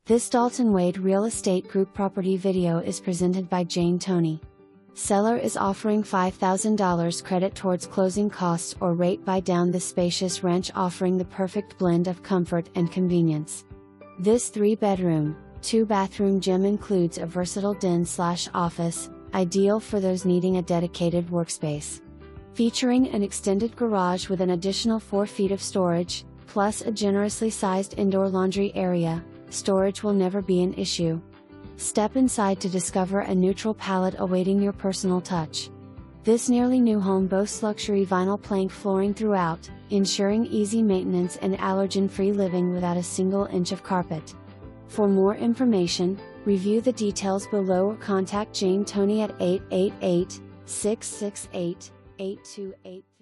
This Dalton Wade Real Estate Group property video is presented by Jane Toney. Seller is offering $5,000 credit towards closing costs or rate buy down. This spacious ranch offering the perfect blend of comfort and convenience. This 3-bedroom, 2-bathroom gem includes a versatile den/office, ideal for those needing a dedicated workspace. Featuring an extended garage with an additional 4 feet of storage, plus a generously sized indoor laundry area, storage will never be an issue. Step inside to discover a neutral palette awaiting your personal touch. This nearly new home boasts luxury vinyl plank flooring throughout, ensuring easy maintenance and allergen-free living without a single inch of carpet. For more information, review the details below or contact Jane Toney at 888-668-8283.